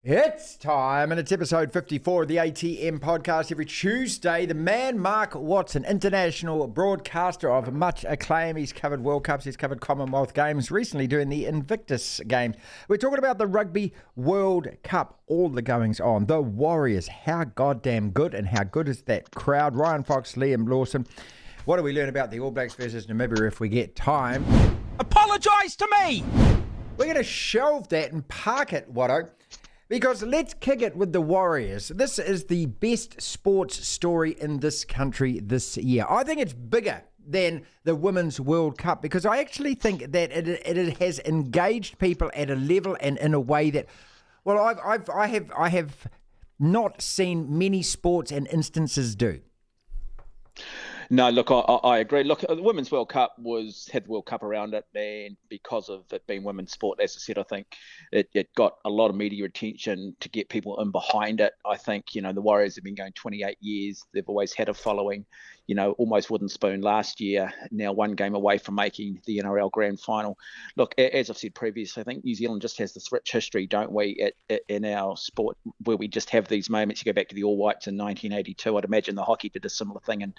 It's time, and it's episode 54 of the ATM podcast. Every Tuesday, the man Mark Watson, international broadcaster of much acclaim. He's covered World Cups, he's covered Commonwealth Games, recently doing the Invictus Games. We're talking about the Rugby World Cup, all the goings on. The Warriors, how goddamn good, and how good is that crowd? Ryan Fox, Liam Lawson. What do we learn about the All Blacks versus Namibia if we get time? Apologise to me! We're going to shelve that and park it, Watto. Because let's kick it with the Warriors. This is the best sports story in this country this year. I think it's bigger than the Women's World Cup because I actually think that it has engaged people at a level and in a way that, well, I have not seen many sports and instances do. No, look, I agree. Look, the Women's World Cup had the World Cup around it, and because of it being women's sport, as I said, I think it got a lot of media attention to get people in behind it. I think, the Warriors have been going 28 years. They've always had a following, almost wooden spoon last year, now one game away from making the NRL Grand Final. Look, as I've said previously, I think New Zealand just has this rich history, don't we, in our sport, where we just have these moments. You go back to the All Whites in 1982. I'd imagine the hockey did a similar thing in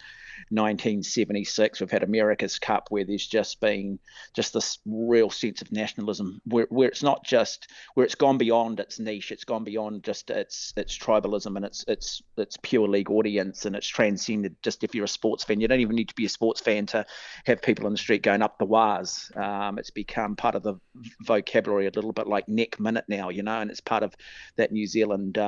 1976. We've had America's Cup where there's just been this real sense of nationalism where it's not just where it's gone beyond its niche, it's gone beyond just its tribalism and its pure league audience, and it's transcended just if you're a sports fan. You don't even need to be a sports fan to have people in the street going up the wires. It's become part of the vocabulary a little bit like neck minute now, and it's part of that New Zealand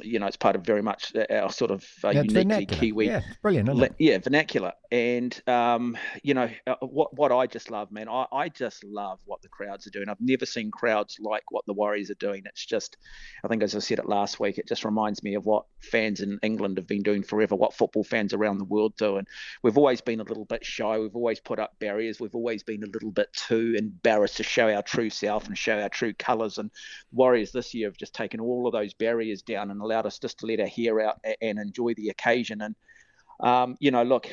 it's part of very much our sort of uniquely vernacular. Kiwi. Yeah, it's brilliant, isn't it? Yeah, vernacular. And, what I just love, man, I just love what the crowds are doing. I've never seen crowds like what the Warriors are doing. It's just, I think as I said it last week, it just reminds me of what fans in England have been doing forever, what football fans around the world do. And we've always been a little bit shy. We've always put up barriers. We've always been a little bit too embarrassed to show our true self and show our true colours. And Warriors this year have just taken all of those barriers down and allowed us just to let our hair out and enjoy the occasion. And look,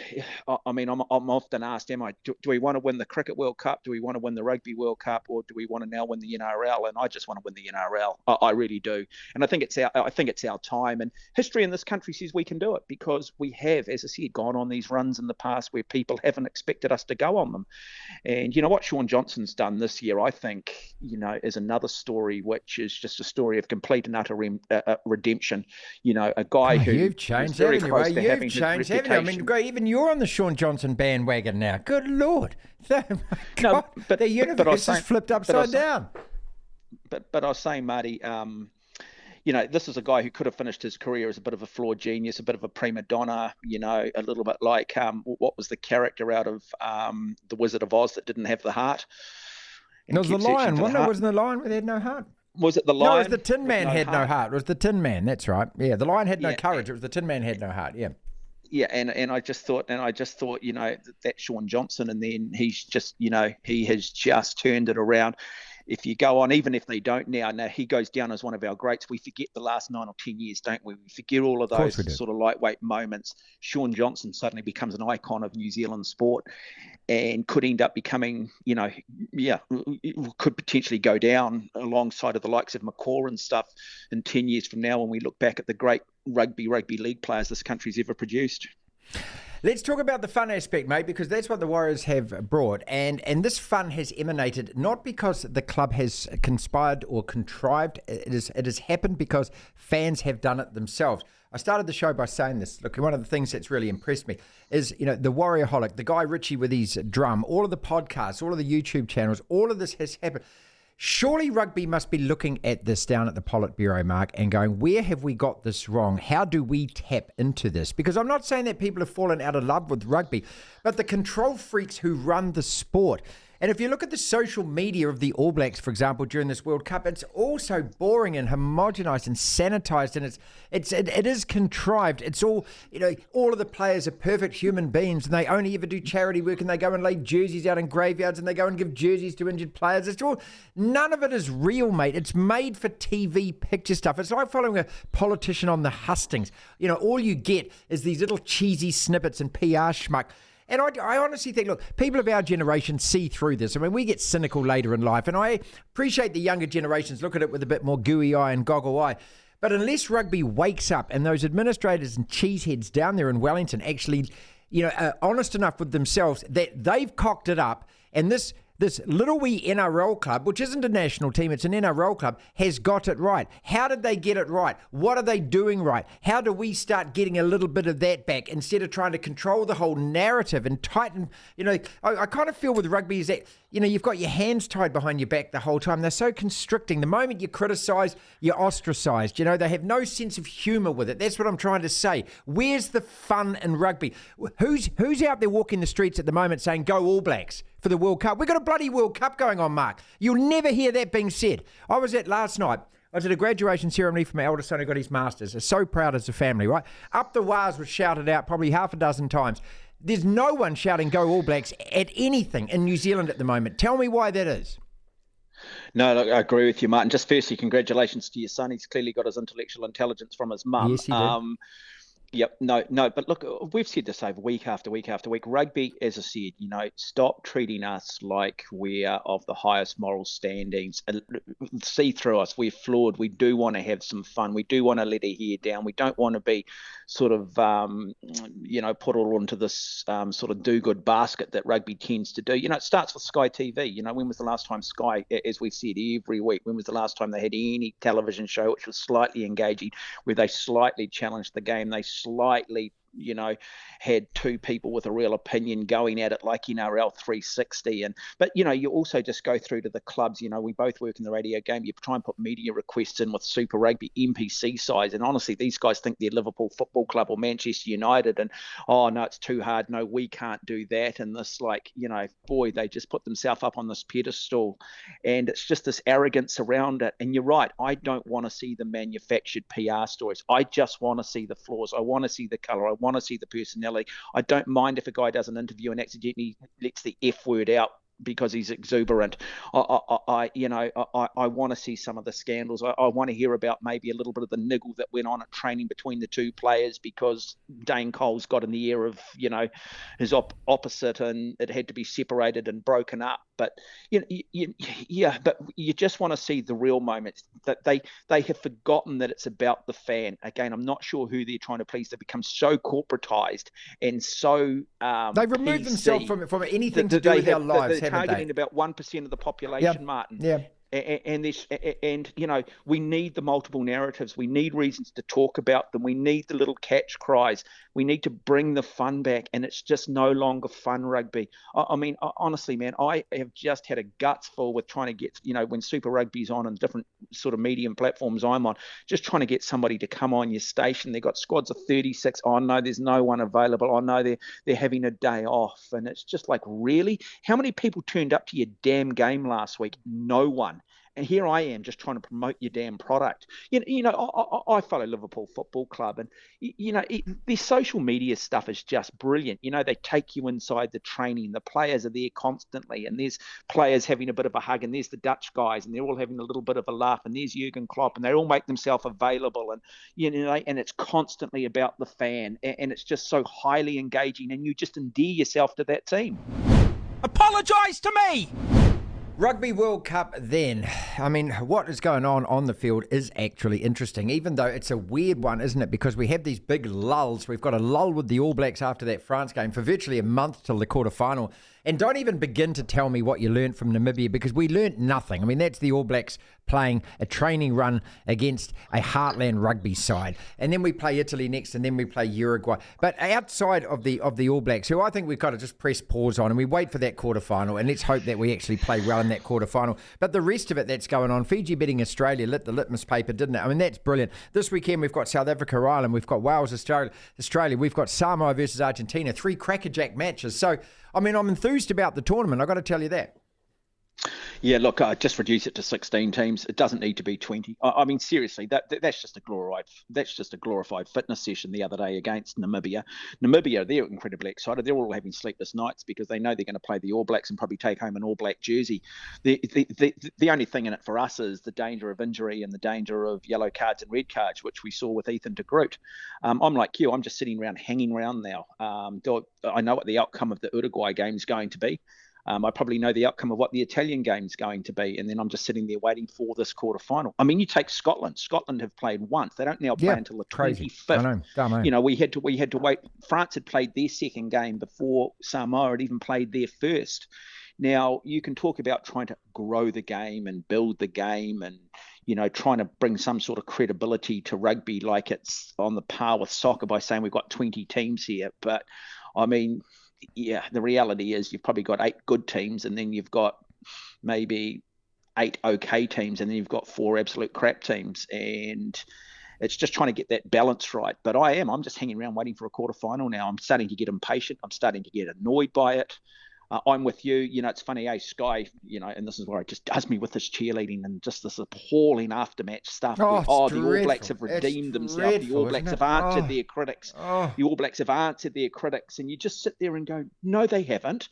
I mean, I'm often asked, do we want to win the Cricket World Cup? Do we want to win the Rugby World Cup? Or do we want to now win the NRL? And I just want to win the NRL. I really do. And I think it's our time. And history in this country says we can do it because we have, as I said, gone on these runs in the past where people haven't expected us to go on them. And what Shaun Johnson's done this year, I think, is another story, which is just a story of complete and utter redemption. A guy who you've changed, was very close to having his reputation. I mean, even you're on the Shaun Johnson bandwagon now. Good Lord. No, but the universe has flipped upside down. But I was saying, Marty, this is a guy who could have finished his career as a bit of a flawed genius, a bit of a prima donna, a little bit like what was the character out of The Wizard of Oz that didn't have the heart? It was the lion, wasn't it? Wasn't the lion where they had no heart? Was it the lion? No, it was the Tin Man had no heart. It was the Tin Man, that's right. Yeah, the lion had no courage. It was the Tin Man had no heart, yeah. Yeah, and I just thought, that Shaun Johnson, and then he's just, he has just turned it around. If you go on, even if they don't now he goes down as one of our greats. We forget the last 9 or 10 years, don't we? We forget all of those sort of lightweight moments. Shaun Johnson suddenly becomes an icon of New Zealand sport and could end up becoming, could potentially go down alongside of the likes of McCaw and stuff in 10 years from now when we look back at the great rugby league players this country's ever produced. Let's talk about the fun aspect, mate, because that's what the Warriors have brought. And this fun has emanated not because the club has conspired or contrived. It has happened because fans have done it themselves. I started the show by saying this. Look, one of the things that's really impressed me is, the Warriorholic, the guy Richie with his drum, all of the podcasts, all of the YouTube channels, all of this has happened. Surely rugby must be looking at this down at the Politburo, Mark, and going, where have we got this wrong? How do we tap into this? Because I'm not saying that people have fallen out of love with rugby, but the control freaks who run the sport. And if you look at the social media of the All Blacks, for example, during this World Cup, it's also boring and homogenised and sanitised, and it is contrived. It's all, all of the players are perfect human beings, and they only ever do charity work, and they go and lay jerseys out in graveyards, and they go and give jerseys to injured players. None of it is real, mate. It's made for TV picture stuff. It's like following a politician on the hustings. All you get is these little cheesy snippets and PR schmuck. And I honestly think, look, people of our generation see through this. I mean, we get cynical later in life, and I appreciate the younger generations look at it with a bit more gooey eye and goggle eye. But unless rugby wakes up and those administrators and cheeseheads down there in Wellington actually, are honest enough with themselves that they've cocked it up, and this little wee NRL club, which isn't a national team, it's an NRL club, has got it right. How did they get it right? What are they doing right? How do we start getting a little bit of that back instead of trying to control the whole narrative and tighten? I kind of feel with rugby is that, you've got your hands tied behind your back the whole time. They're so constricting. The moment you criticise, you're ostracised. They have no sense of humour with it. That's what I'm trying to say. Where's the fun in rugby? Who's out there walking the streets at the moment saying, go All Blacks for the World Cup? We've got a bloody World Cup going on, Mark. You'll never hear that being said. Last night, I was at a graduation ceremony for my eldest son who got his Masters. They're so proud as a family, right? Up the Waz was shouted out probably half a dozen times. There's no one shouting go All Blacks at anything in New Zealand at the moment. Tell me why that is. No, look, I agree with you, Martin. Just firstly, congratulations to your son. He's clearly got his intellectual intelligence from his mum. Yes, he did. Yep, no, but look, we've said this over week after week after week. Rugby, as I said, stop treating us like we are of the highest moral standings. See through us. We're flawed. We do want to have some fun. We do want to let our hair down. We don't want to be sort of, put all into this sort of do-good basket that rugby tends to do. It starts with Sky TV. When was the last time Sky, as we've said every week, when was the last time they had any television show which was slightly engaging, where they slightly challenged the game, they slightly had two people with a real opinion going at it like NRL 360. But you also just go through to the clubs. We both work in the radio game. You try and put media requests in with Super Rugby NPC size, and honestly, these guys think they're Liverpool Football Club or Manchester United, and oh no, it's too hard. No, we can't do that. And this, boy, they just put themselves up on this pedestal, and it's just this arrogance around it. And you're right, I don't want to see the manufactured PR stories. I just want to see the flaws. I want to see the colour. I want to see the personality. I don't mind if a guy does an interview and accidentally lets the F word out because he's exuberant. I want to see some of the scandals. I want to hear about maybe a little bit of the niggle that went on at training between the two players because Dane Cole's got in the ear of, his opposite, and it had to be separated and broken up. But but you just want to see the real moments. That they have forgotten that it's about the fan. Again, I'm not sure who they're trying to please. They've become so corporatized and so they've removed themselves from anything to do with their lives. They're targeting about 1% of the population, Martin. Yeah. And we need the multiple narratives. We need reasons to talk about them. We need the little catch cries. We need to bring the fun back, and it's just no longer fun rugby. Honestly, man, I have just had a guts full with trying to get, when Super Rugby's on and different sort of medium platforms I'm on, just trying to get somebody to come on your station. They've got squads of 36. Oh no, there's no one available. Oh no, they're having a day off, and it's just like, really? How many people turned up to your damn game last week? No one. And here I am just trying to promote your damn product. I follow Liverpool Football Club, and, their social media stuff is just brilliant. They take you inside the training. The players are there constantly, and there's players having a bit of a hug, and there's the Dutch guys, and they're all having a little bit of a laugh, and there's Jurgen Klopp, and they all make themselves available, and, and it's constantly about the fan, and it's just so highly engaging, and you just endear yourself to that team. Apologise to me! Rugby World Cup then. I mean, what is going on the field is actually interesting, even though it's a weird one, isn't it? Because we have these big lulls. We've got a lull with the All Blacks after that France game for virtually a month till the quarterfinal. And don't even begin to tell me what you learned from Namibia, because we learnt nothing. I mean, that's the All Blacks playing a training run against a heartland rugby side. And then we play Italy next, and then we play Uruguay. But outside of the All Blacks, who I think we've got to just press pause on, and we wait for that quarterfinal, and let's hope that we actually play well in that quarterfinal. But the rest of it that's going on, Fiji beating Australia lit the litmus paper, didn't it? I mean, that's brilliant. This weekend we've got South Africa, Ireland, we've got Wales, Australia, we've got Samoa versus Argentina, 3 crackerjack matches. So, I mean, I'm enthused about the tournament, I've got to tell you that. Yeah, look, just reduce it to 16 teams. It doesn't need to be 20. I mean, seriously, that's just a glorified fitness session the other day against Namibia. Namibia, they're incredibly excited. They're all having sleepless nights because they know they're going to play the All Blacks and probably take home an All Black jersey. The only thing in it for us is the danger of injury and the danger of yellow cards and red cards, which we saw with Ethan de Groot. I'm like you. I'm just sitting around, hanging around now. I know what the outcome of the Uruguay game is going to be. I probably know the outcome of what the Italian game's going to be, and then I'm just sitting there waiting for this quarterfinal. I mean, you take Scotland. Scotland have played once. They don't now play until the 25th. I know. You know, we had to wait. France had played their second game before Samoa had even played their first. Now, you can talk about trying to grow the game and build the game and, you know, trying to bring some sort of credibility to rugby like it's on the par with soccer by saying we've got 20 teams here. But, I mean, yeah, the reality is you've probably got 8 good teams and then you've got maybe 8 okay teams and then you've got 4 absolute crap teams. And it's just trying to get that balance right. But I'm just hanging around waiting for a quarterfinal now. I'm starting to get impatient. I'm starting to get annoyed by it. I'm with you. You know, it's funny, Sky, you know, and this is where it just does me with this cheerleading and just this appalling aftermatch stuff. The All Blacks have redeemed themselves. The All Blacks have answered their critics. The All Blacks have answered their critics. And you just sit there and go, no, they haven't.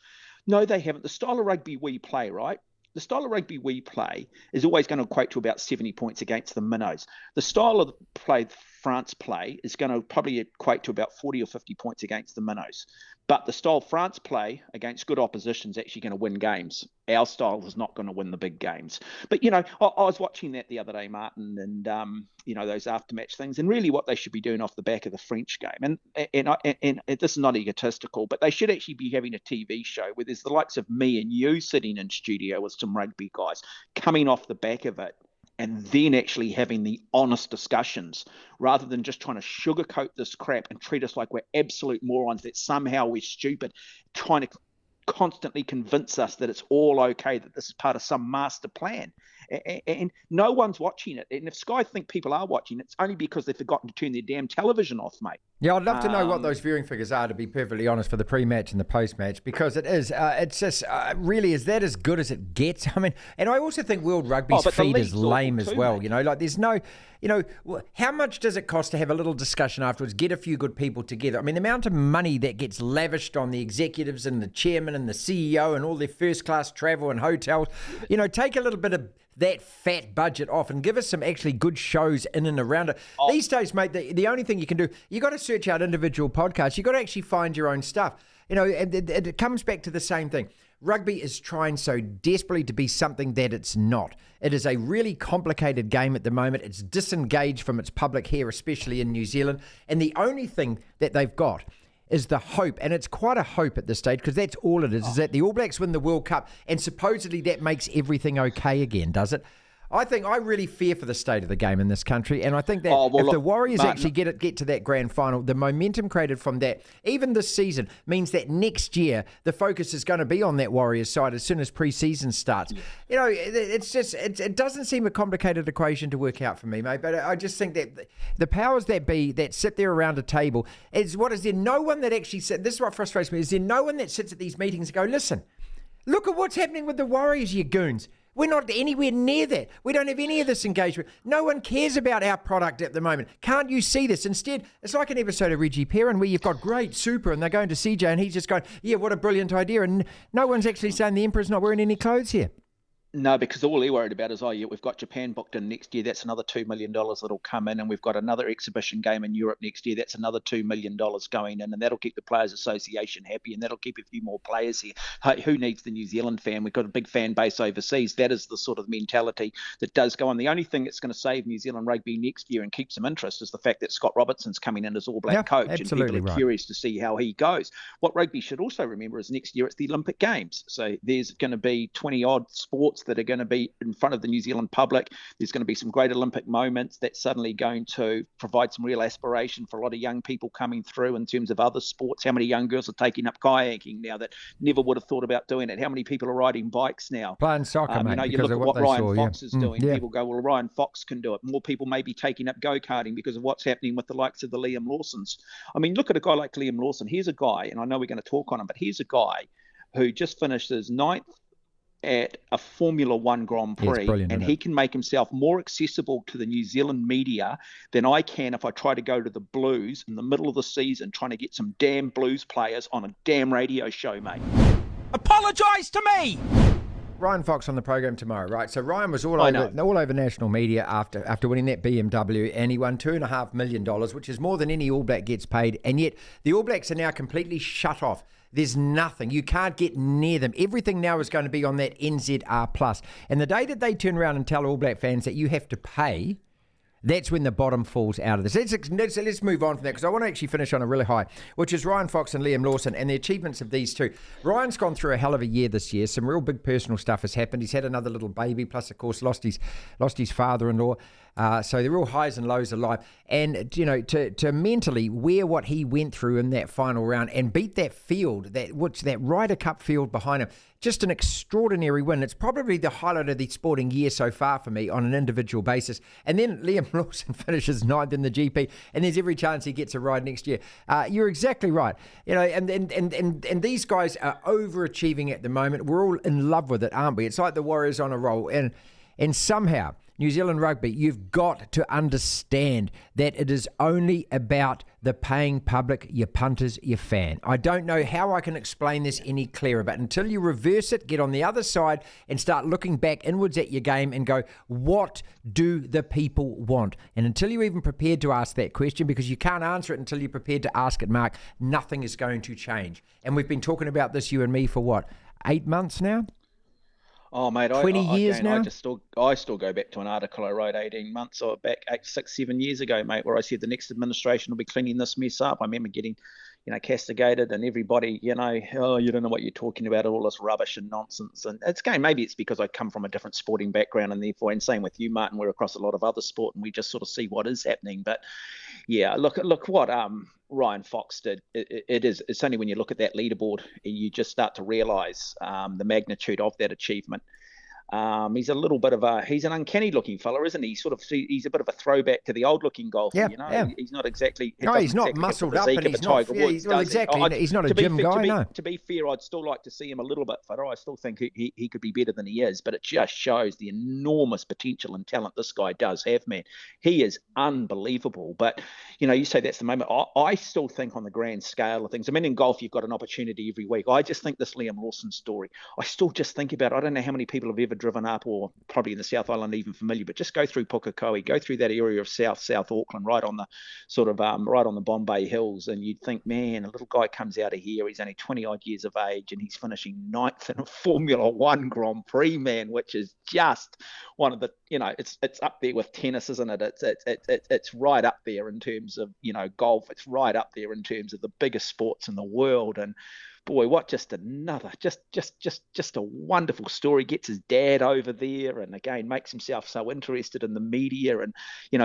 No, they haven't. The style of rugby we play, right? The style of rugby we play is always going to equate to about 70 points against the minnows. The style of play France play is going to probably equate to about 40 or 50 points against the minnows. But the style France play against good opposition is actually going to win games. Our style is not going to win the big games. But, you know, I was watching that the other day, Martin, and, you know, those aftermatch things, and really what they should be doing off the back of the French game. And this is not egotistical, but they should actually be having a TV show where there's the likes of me and you sitting in studio with some rugby guys coming off the back of it, and then actually having the honest discussions rather than just trying to sugarcoat this crap and treat us like we're absolute morons, that somehow we're stupid, trying to constantly convince us that it's all okay, that this is part of some master plan. And no one's watching it. And if Sky think people are watching it, it's only because they've forgotten to turn their damn television off, mate. Yeah, I'd love to know what those viewing figures are, to be perfectly honest, for the pre-match and the post-match, because it is, it's just, really, is that as good as it gets? I mean, and I also think World Rugby's feed is lame as well, mate. You know, like there's no, you know, how much does it cost to have a little discussion afterwards, get a few good people together? I mean, the amount of money that gets lavished on the executives and the chairman and the CEO and all their first-class travel and hotels, you know, take a little bit of that fat budget off and give us some actually good shows in and around it. These days, mate, the only thing you can do, you got to search out individual podcasts. You got to actually find your own stuff. You know, and it comes back to the same thing. Rugby is trying so desperately to be something that it's not. It is a really complicated game at the moment. It's disengaged from its public here, especially in New Zealand. And the only thing that they've got is the hope, and it's quite a hope at this stage, because that's all it is that the All Blacks win the World Cup, and supposedly that makes everything okay again, does it? I really fear for the state of the game in this country, and I think that the Warriors actually get to that grand final, the momentum created from that, even this season, means that next year the focus is going to be on that Warriors side as soon as pre-season starts. You know, it's just it doesn't seem a complicated equation to work out for me, mate. But I just think that the powers that be that sit there around a table is there no one that actually this is what frustrates me. Is there no one that sits at these meetings and go, listen, look at what's happening with the Warriors, you goons. We're not anywhere near that. We don't have any of this engagement. No one cares about our product at the moment. Can't you see this? Instead, it's like an episode of Reggie Perrin where you've got great super and they're going to CJ and he's just going, yeah, what a brilliant idea. And no one's actually saying the Emperor's not wearing any clothes here. No, because all they're worried about is, we've got Japan booked in next year. That's another $2 million that'll come in. And we've got another exhibition game in Europe next year. That's another $2 million going in. And that'll keep the Players Association happy. And that'll keep a few more players here. Hey, who needs the New Zealand fan? We've got a big fan base overseas. That is the sort of mentality that does go on. The only thing that's going to save New Zealand rugby next year and keep some interest is the fact that Scott Robertson's coming in as All Black coach. And people are curious to see how he goes. What rugby should also remember is next year it's the Olympic Games. So there's going to be 20-odd sports that are going to be in front of the New Zealand public. There's going to be some great Olympic moments that's suddenly going to provide some real aspiration for a lot of young people coming through in terms of other sports. How many young girls are taking up kayaking now that never would have thought about doing it? How many people are riding bikes now? Playing soccer, mate, you know, you look at what Ryan Fox is doing. Yeah. People go, well, Ryan Fox can do it. More people may be taking up go-karting because of what's happening with the likes of the Liam Lawsons. I mean, look at a guy like Liam Lawson. Here's a guy, and I know we're going to talk on him, but here's a guy who just finished his 9th at a Formula One Grand Prix, and he can make himself more accessible to the New Zealand media than I can if I try to go to the Blues in the middle of the season trying to get some damn Blues players on a damn radio show, mate. Apologise to me! Ryan Fox on the program tomorrow, right? So Ryan was all over national media after winning that BMW, and he won $2.5 million, which is more than any All Black gets paid. And yet the All Blacks are now completely shut off. There's nothing. You can't get near them. Everything now is going to be on that NZR Plus. And the day that they turn around and tell All Black fans that you have to pay, that's when the bottom falls out of this. Let's move on from that, because I want to actually finish on a really high, which is Ryan Fox and Liam Lawson and the achievements of these two. Ryan's gone through a hell of a year this year. Some real big personal stuff has happened. He's had another little baby, plus, of course, lost his father-in-law. So the real highs and lows of life. And, to mentally wear what he went through in that final round and beat that field, that Ryder Cup field behind him, just an extraordinary win. It's probably the highlight of the sporting year so far for me on an individual basis. And then Liam Lawson finishes 9th in the GP, and there's every chance he gets a ride next year. You're exactly right. And these guys are overachieving at the moment. We're all in love with it, aren't we? It's like the Warriors on a roll. And somehow, New Zealand Rugby, you've got to understand that it is only about the paying public, your punters, your fan. I don't know how I can explain this any clearer, but until you reverse it, get on the other side and start looking back inwards at your game and go, what do the people want? And until you're even prepared to ask that question, because you can't answer it until you're prepared to ask it, Mark, nothing is going to change. And we've been talking about this, you and me, for what, 8 months now? Oh, mate, 20 years now? I still go back to an article I wrote 18 months or back 7 years ago, mate, where I said the next administration will be cleaning this mess up. I remember getting, castigated, and everybody, oh, you don't know what you're talking about, all this rubbish and nonsense. And maybe it's because I come from a different sporting background, and therefore, and same with you, Martin, we're across a lot of other sport, and we just sort of see what is happening. But yeah, look what Ryan Fox did. It's only when you look at that leaderboard you just start to realise the magnitude of that achievement. He's he's an uncanny looking fella, isn't he? He's a bit of a throwback to the old looking golfer. He's not exactly. He's not muscled up, and he's not. He's not a gym guy. To be fair, I'd still like to see him a little bit fitter. I still think he could be better than he is, but it just shows the enormous potential and talent this guy does have, man. He is unbelievable. But you say that's the moment. I still think on the grand scale of things. I mean, in golf, you've got an opportunity every week. I just think this Liam Lawson story. I still just think about. I don't know how many people have ever driven up, or probably in the South Island even familiar, but just go through Pukekohe, go through that area of South Auckland, right on the sort of right on the Bombay Hills, and you'd think, man, a little guy comes out of here, he's only 20 odd years of age, and he's finishing 9th in a Formula One Grand Prix, man, which is just one of the, it's up there with tennis, isn't it? It's right up there in terms of golf. It's right up there in terms of the biggest sports in the world. And boy, what just a wonderful story. Gets his dad over there, and again makes himself so interested in the media. And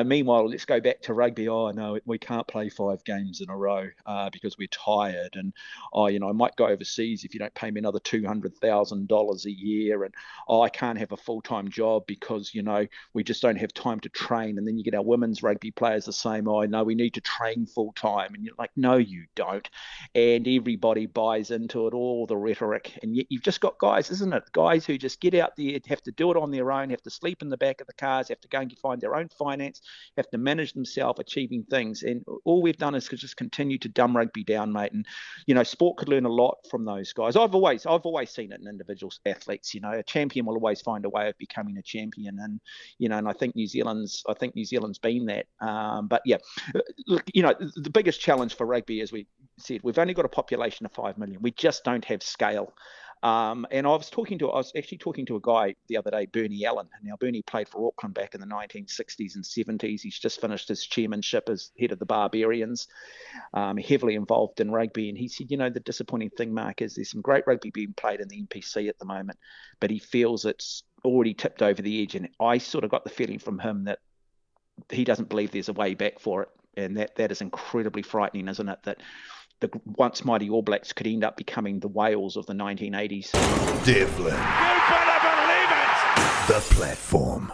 meanwhile, let's go back to rugby. Oh no, we can't play 5 games in a row because we're tired. And I might go overseas if you don't pay me another $200,000 a year. And I can't have a full-time job because we just don't have time to train. And then you get our women's rugby players the same. Oh no, we need to train full-time. And you're like, no, you don't. And everybody buys into it, all the rhetoric, and yet you've just got guys, isn't it? Guys who just get out there, have to do it on their own, have to sleep in the back of the cars, have to go and find their own finance, have to manage themselves, achieving things. And all we've done is just continue to dumb rugby down, mate. And sport could learn a lot from those guys. I've always seen it in individual athletes. A champion will always find a way of becoming a champion, and and I think New Zealand's been that. But yeah, look, the biggest challenge for rugby, as we said, we've only got a population of 5 million. We just don't have scale. And I was actually talking to a guy the other day, Bernie Allen. Now, Bernie played for Auckland back in the 1960s and 70s. He's just finished his chairmanship as head of the Barbarians, heavily involved in rugby. And he said, the disappointing thing, Mark, is there's some great rugby being played in the NPC at the moment, but he feels it's already tipped over the edge. And I sort of got the feeling from him that he doesn't believe there's a way back for it. And that is incredibly frightening, isn't it? That the once mighty All Blacks could end up becoming the Wales of the 1980s. Devlin. You better believe it! The platform.